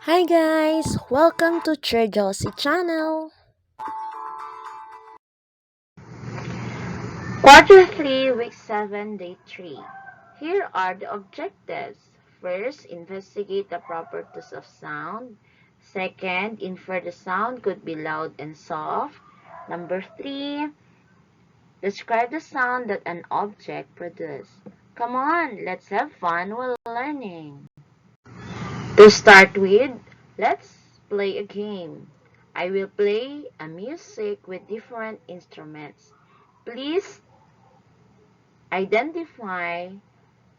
Hi guys, welcome to Josie channel. Quarter 3, Week 7, Day 3. Here are the objectives. First, investigate the properties of sound. Second, infer the sound could be loud and soft. Number 3, describe the sound that an object produces. Come on, let's have fun while learning. To start with, let's play a game. I will play a music with different instruments. Please identify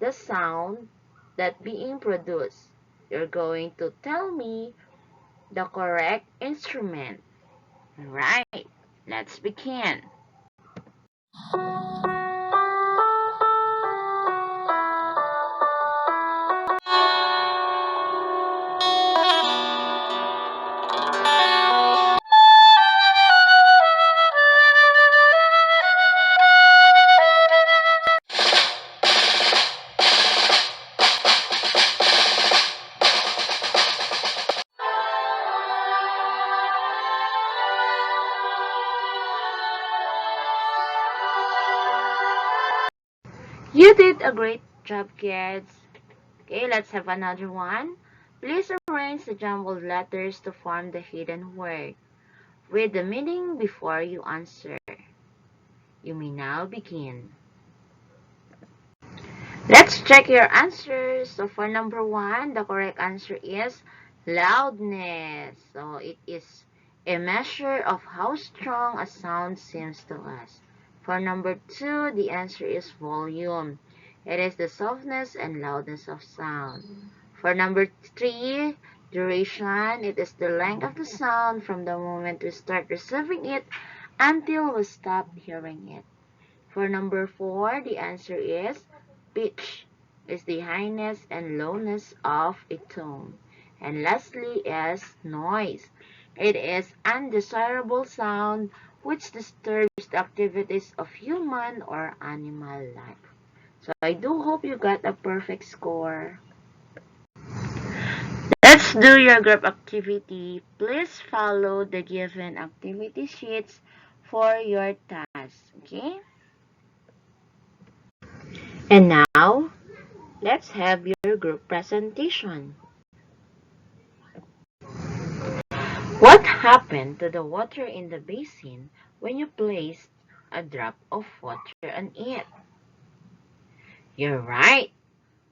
the sound that being produced. You're going to tell me the correct instrument. Right, let's begin. You did a great job, kids. Okay, let's have another one. Please arrange the jumbled letters to form the hidden word. Read the meaning before you answer. You may now begin. Let's check your answers. So for number 1, the correct answer is loudness. So it is a measure of how strong a sound seems to us. For number 2, the answer is volume. It is the softness and loudness of sound. For number 3, duration. It is the length of the sound from the moment we start receiving it until we stop hearing it. For number 4, the answer is pitch is the highness and lowness of a tone. And lastly is noise. It is undesirable sound which disturbs the activities of human or animal life. So I do hope you got a perfect score. Let's do your group activity. Please follow the given activity sheets for your task. Okay? And now, let's have your group presentation. What happened to the water in the basin when you placed a drop of water on it? You're right.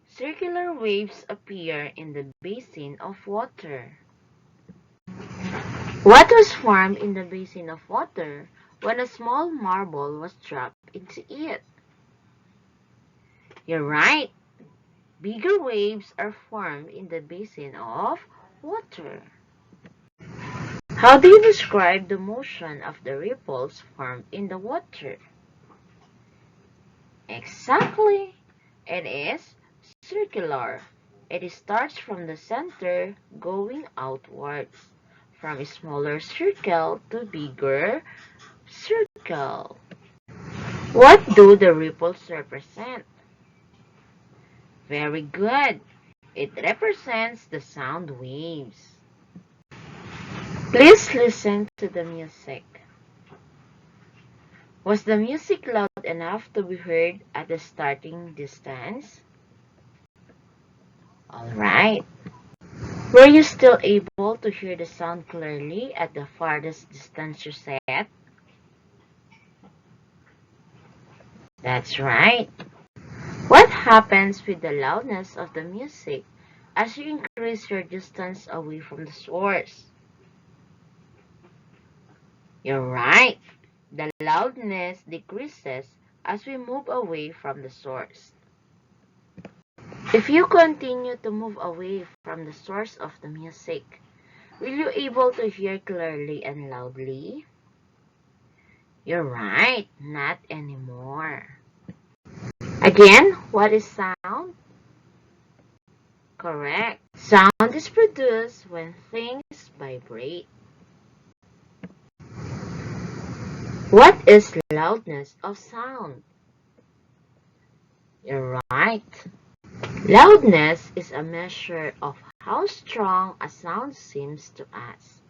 Circular waves appear in the basin of water. What was formed in the basin of water when a small marble was dropped into it? You're right. Bigger waves are formed in the basin of water. How do you describe the motion of the ripples formed in the water? Exactly. It is circular. It starts from the center going outwards, from a smaller circle to bigger circle. What do the ripples represent? Very good. It represents the sound waves. Please listen to the music. Was the music loud enough to be heard at the starting distance? Alright. Were you still able to hear the sound clearly at the farthest distance you set? That's right. What happens with the loudness of the music as you increase your distance away from the source? You're right. The loudness decreases as we move away from the source. If you continue to move away from the source of the music, will you able to hear clearly and loudly? You're right, not anymore. Again, what is sound? Correct. Sound is produced when things vibrate. What is loudness of sound? You're right. Loudness is a measure of how strong a sound seems to us.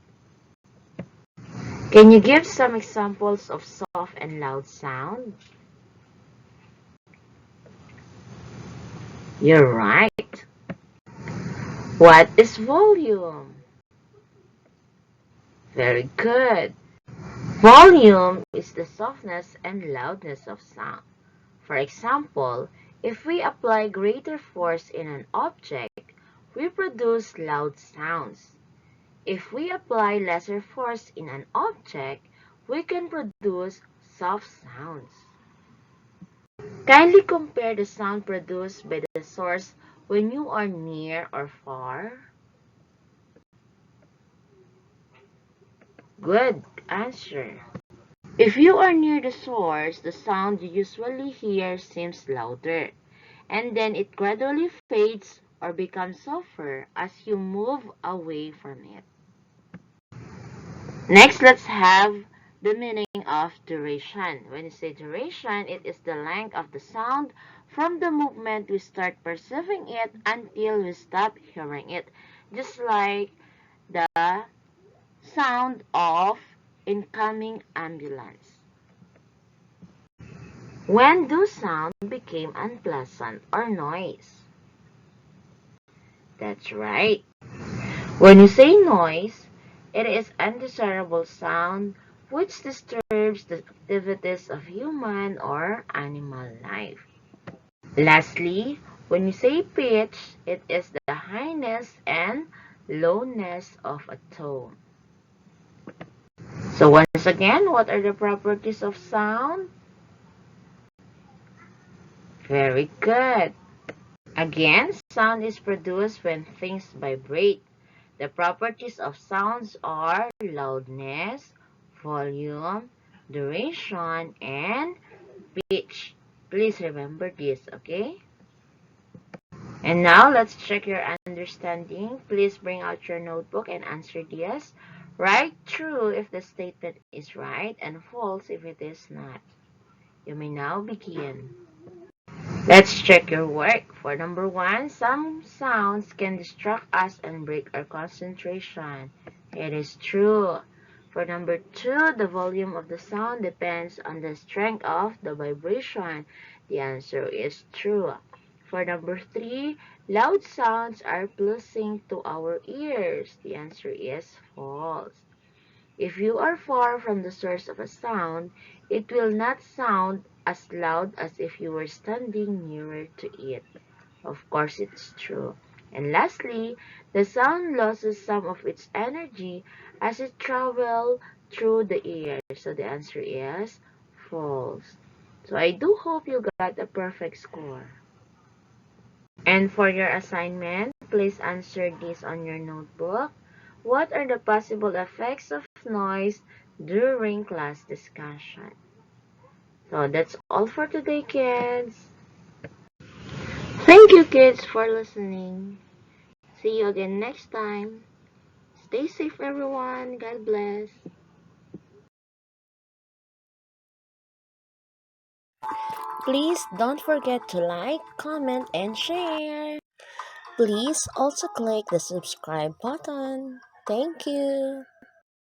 Can you give some examples of soft and loud sound? You're right. What is volume? Very good. Volume is the softness and loudness of sound. For example, if we apply greater force in an object, we produce loud sounds. If we apply lesser force in an object, we can produce soft sounds. Kindly compare the sound produced by the source when you are near or far. Good answer. If you are near the source, the sound you usually hear seems louder, and then it gradually fades or becomes softer as you move away from it. Next, let's have the meaning of duration. When you say duration, it is the length of the sound from the moment we start perceiving it until we stop hearing it. Just like the sound of incoming ambulance. When do sound became unpleasant or noise? That's right. When you say noise, it is undesirable sound which disturbs the activities of human or animal life. Lastly, when you say pitch, it is the highness and lowness of a tone. So once again, what are the properties of sound? Very good. Again, sound is produced when things vibrate. The properties of sounds are loudness, volume, duration, and pitch. Please remember this, okay? And now, let's check your understanding. Please bring out your notebook and answer this. Write true if the statement is right and false if it is not. You may now begin. Let's check your work. For number one, some sounds can distract us and break our concentration. It is true. For number two, the volume of the sound depends on the strength of the vibration. The answer is true. For number three, loud sounds are pleasing to our ears. The answer is false. If you are far from the source of a sound, it will not sound as loud as if you were standing nearer to it. Of course, it's true. And lastly, the sound loses some of its energy as it travels through the air. So the answer is false. So I do hope you got a perfect score. And for your assignment, please answer this on your notebook. What are the possible effects of noise during class discussion? So that's all for today, kids. Thank you, kids, for listening. See you again next time. Stay safe, everyone. God bless. Please don't forget to like, comment, and share. Please also click the subscribe button. Thank you.